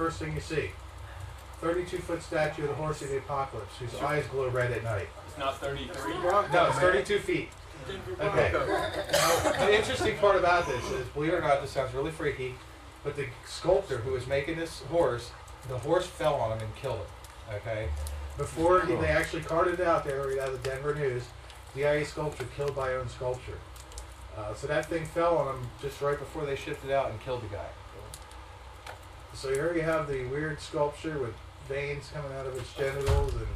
first thing you see? 32-foot statue of the horse of the apocalypse, whose eyes glow red at night. It's not 33? No, it's 32 feet. Okay. Now, the interesting part about this is, believe it or not, this sounds really freaky, but the sculptor who was making this horse, the horse fell on him and killed him. Okay. Before they actually carted it out there, out of the Denver News, DIA sculpture killed by own sculpture. So that thing fell on him just right before they shipped it out and killed the guy. So here you have the weird sculpture with veins coming out of its genitals and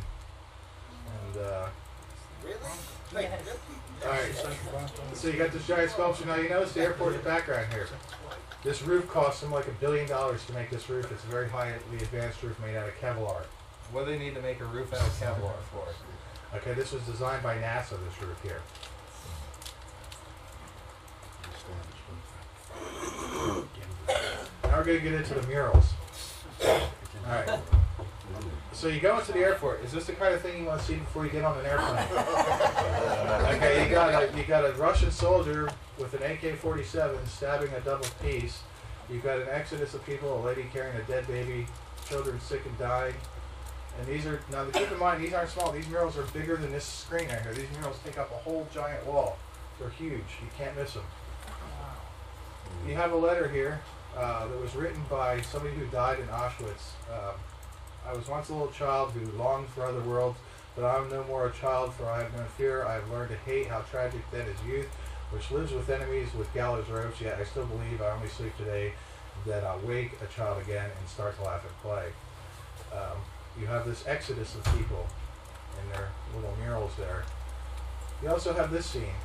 Really? alright, so you got this giant sculpture. Now you notice the airport in the background here. This roof cost them like $1 billion to make this roof. It's a very highly advanced roof made out of Kevlar. What do they need to make a roof out of Kevlar for? Okay, this was designed by NASA, this roof here. Now we're going to get into the murals. Alright. So you go into the airport. Is this the kind of thing you want to see before you get on an airplane? Okay, you got a Russian soldier with an AK-47 stabbing a double piece. You've got an exodus of people, a lady carrying a dead baby, children sick and dying. And these are, now keep in mind, these aren't small. These murals are bigger than this screen right here. These murals take up a whole giant wall. They're huge. You can't miss them. You have a letter here that was written by somebody who died in Auschwitz. I was once a little child who longed for other worlds, but I am no more a child, for I have no fear. I have learned to hate. How tragic then is youth, which lives with enemies with gallows ropes. Yet I still believe I only sleep today, that I'll wake a child again and start to laugh and play. You have this exodus of people in their little murals there. You also have this scene,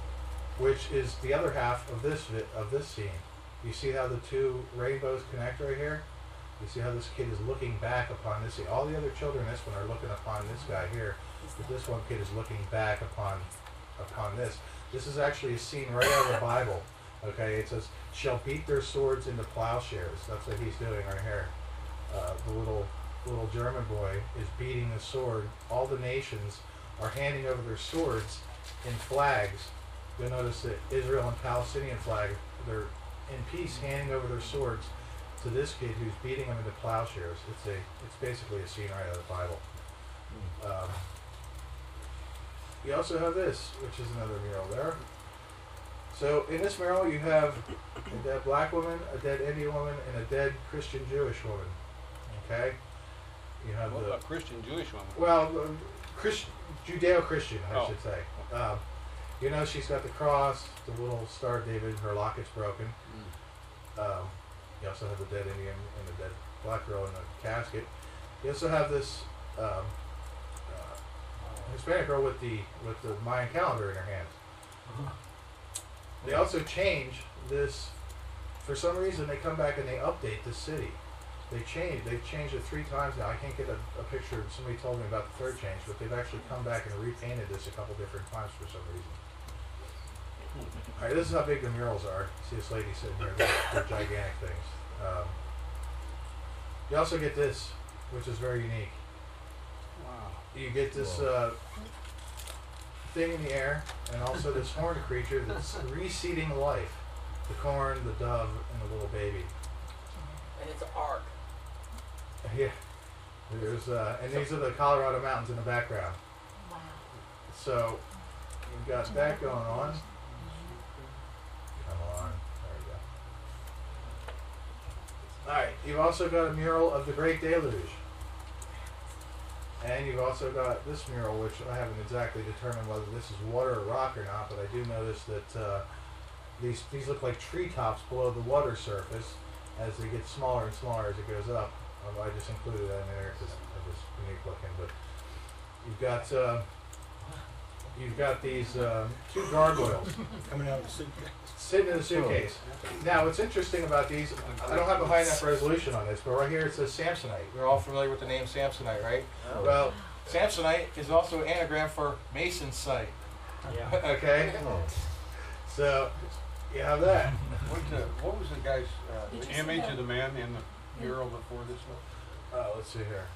which is the other half of this scene. You see how the two rainbows connect right here? You see how this kid is looking back upon this scene. All the other children in this one are looking upon this guy here, but this one kid is looking back upon this. This is actually a scene right out of the Bible. Okay, it says, "Shall beat their swords into plowshares." That's what he's doing right here. The little German boy is beating the sword. All the nations are handing over their swords in flags. You'll notice that Israel and Palestinian flag, they're in peace handing over their swords to this kid who's beating them into plowshares. It's basically a scene right out of the Bible. You also have this, which is another mural there. So in this mural you have a dead black woman, a dead Indian woman, and a dead Christian Jewish woman. Okay? You have what about Christian Jewish woman? Well, Judeo-Christian, I should say. You know, she's got the cross, the little Star of David, her locket's broken. You also have the dead Indian and the dead black girl in the casket. You also have this Hispanic girl with the Mayan calendar in her hand. They also change this. For some reason, they come back and they update the city. They've changed it 3 times now. I can't get a picture. Somebody told me about the 3rd change, but they've actually come back and repainted this a couple different times for some reason. All right, this is how big the murals are. See this lady sitting here? They're gigantic things. You also get this, which is very unique. Wow. You get this thing in the air, and also this horned creature that's reseeding life. The corn, the dove, and the little baby. And it's an ark. Yeah. There's and these are the Colorado mountains in the background. Wow. So you've got that going on. Come on. There we go. Alright, you've also got a mural of the Great Deluge. And you've also got this mural, which I haven't exactly determined whether this is water or rock or not, but I do notice that these look like treetops below the water surface as they get smaller and smaller as it goes up. I just included that in there because they're just unique looking. But you've got these 2 gargoyles Coming out of the suitcase. sitting in the suitcase. Now, what's interesting about these, I don't have a high enough resolution on this, but right here it says Samsonite. We're all familiar with the name Samsonite, right? Oh. Well, Samsonite is also an anagram for Mason's site. Yeah. Okay? So, you have that. What was the guy's image of the man in the mural before this one? Let's see here.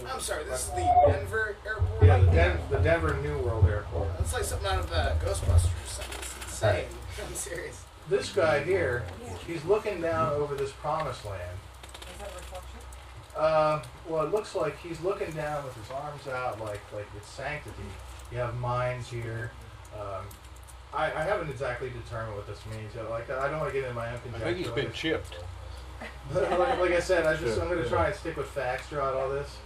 I'm sorry, this is the Denver airport? Yeah, the Denver New World Airport. That's like something out of Ghostbusters or something. It's insane. I'm serious. This guy here, he's looking down over this promised land. Is that reflection? Well, it looks like he's looking down with his arms out, like it's sanctity. You have mines here. I haven't exactly determined what this means yet. Like, I don't want to get into my own conjecture. I think he's been chipped. like I said, I'm going to try and stick with facts throughout all this.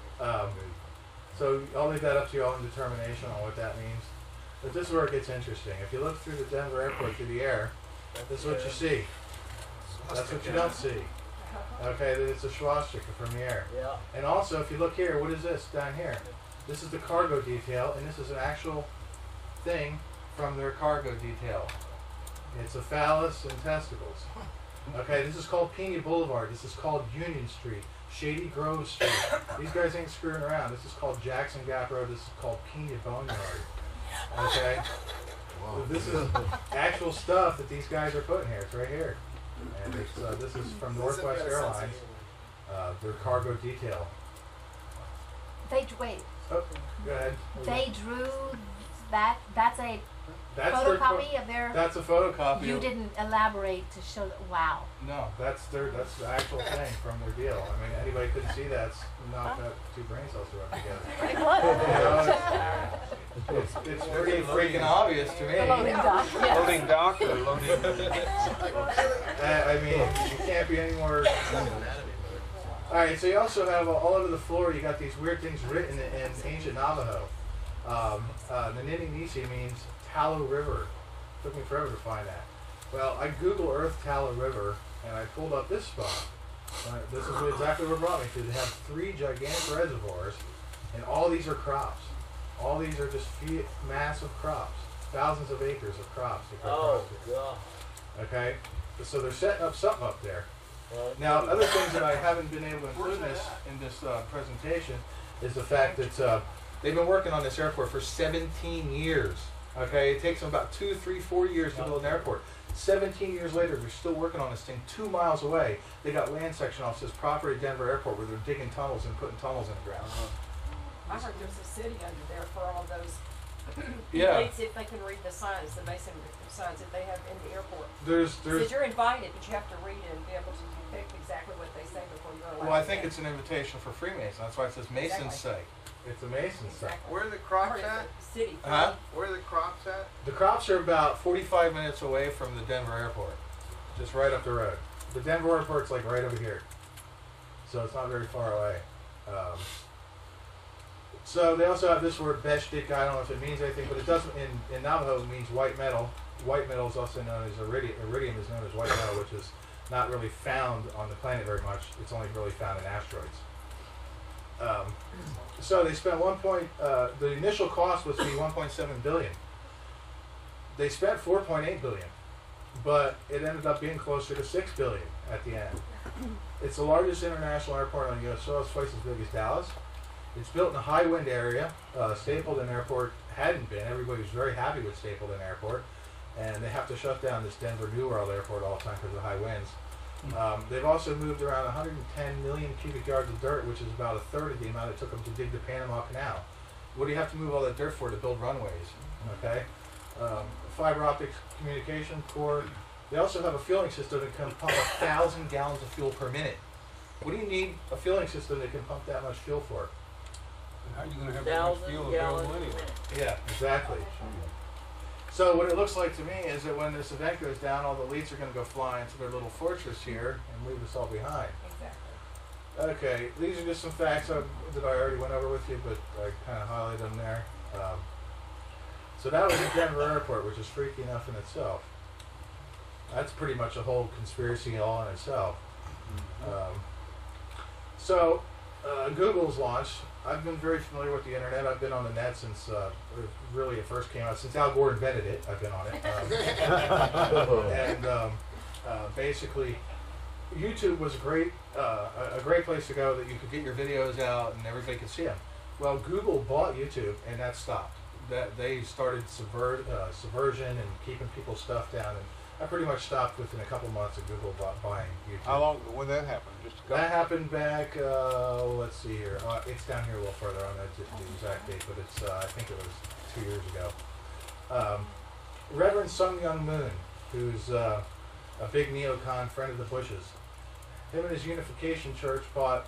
So I'll leave that up to your own determination on what that means. But this is where it gets interesting. If you look through the Denver airport through the air, this is what you see. That's what you don't see. Okay, it's a swastika from the air. Yeah. And also, if you look here, what is this down here? This is the cargo detail, and this is an actual thing from their cargo detail. It's a phallus and testicles. Okay, this is called Pena Boulevard. This is called Union Street, Shady Grove Street. These guys ain't screwing around. This is called Jackson Gap Road. This is called Pena Boneyard. Okay? This is actual stuff that these guys are putting here. It's right here. And it's, this is from Northwest Airlines, their cargo detail. Wait. Oh, go ahead. They drew that. That's a That's photocopy of their. That's a photocopy. You didn't elaborate to show that. Wow. No, that's the actual thing from their deal. I mean, anybody couldn't see that's not got two brain cells to rub together. Pretty close. It's pretty freaking obvious to me. Loading dock. Yes. Loading dock or loading? I mean, you can't be any more. Alright, so you also have all over the floor, you got these weird things written in ancient Navajo. The NEMESIS means Tallow River. Took me forever to find that. Well, I Googled Earth Tallow River, and I pulled up this spot. This is exactly what brought me to. They have 3 gigantic reservoirs, and all these are crops. All these are just massive crops. Thousands of acres of crops. Oh, God. Okay? So they're setting up something up there. Now, other things that I haven't been able to include in this presentation is the fact that they've been working on this airport for 17 years. Okay, it takes them about 2, 3, 4 years to build an airport. 17 years later, they're still working on this thing 2 miles away. They got land section offices property at Denver Airport where they're digging tunnels and putting tunnels in the ground. I heard there's a city under there for all those. Yeah. Wait, see if they can read the signs, the Mason signs that they have in the airport. There's. Because you're invited, but you have to read it and be able to depict exactly what they say before you're allowed. Well, I think it's an invitation for Freemasons. That's why it says Mason's Exactly. site. It's a Mason's site. Exactly. Where are the I crops heard at? it's a city. Huh? Where are the crops at? The crops are about 45 minutes away from the Denver airport, just right up the road. The Denver airport's like right over here, so it's not very far away. So they also have this word beshdik. I don't know if it means anything, but it doesn't. In Navajo, it means white metal. White metal is also known as iridium. Iridium is known as white metal, which is not really found on the planet very much. It's only really found in asteroids. So they spent the initial cost was to be 1.7 billion. They spent 4.8 billion, but it ended up being closer to 6 billion at the end. It's the largest international airport on U.S. soil. It's twice as big as Dallas. It's built in a high wind area. Stapleton Airport hadn't been. Everybody was very happy with Stapleton Airport, and they have to shut down this Denver New World Airport all the time because of the high winds. They've also moved around 110 million cubic yards of dirt, which is about a third of the amount it took them to dig the Panama Canal. What do you have to move all that dirt for? To build runways, okay? Fiber optic communication core. They also have a fueling system that can pump 1,000 gallons of fuel per minute. What do you need a fueling system that can pump that much fuel for? How are you going to have that much 1,000 fuel gallons available a anyway? minute. Yeah, exactly. So what it looks like to me is that when this event goes down, all the elites are going to go fly into their little fortress here and leave us all behind. Exactly. Okay, these are just some facts that I already went over with you, but I kind of highlighted them there. So that was the Denver airport, which is freaky enough in itself. That's pretty much a whole conspiracy all in itself. So Google's launched. I've been very familiar with the internet. I've been on the net since really it first came out. Since Al Gore invented it, I've been on it. Basically, YouTube was a great place to go that you could get your videos out and everybody could see them. Well, Google bought YouTube and that stopped. That they started subversion and keeping people's stuff down. And I pretty much stopped within a couple months of Google buying YouTube. How long would that happen? Just a couple? That happened back, let's see here. It's down here a little further on the exact date, but it's, I think it was 2 years ago. Reverend Sun Myung Moon, who's a big neocon friend of the Bushes, him and his Unification Church bought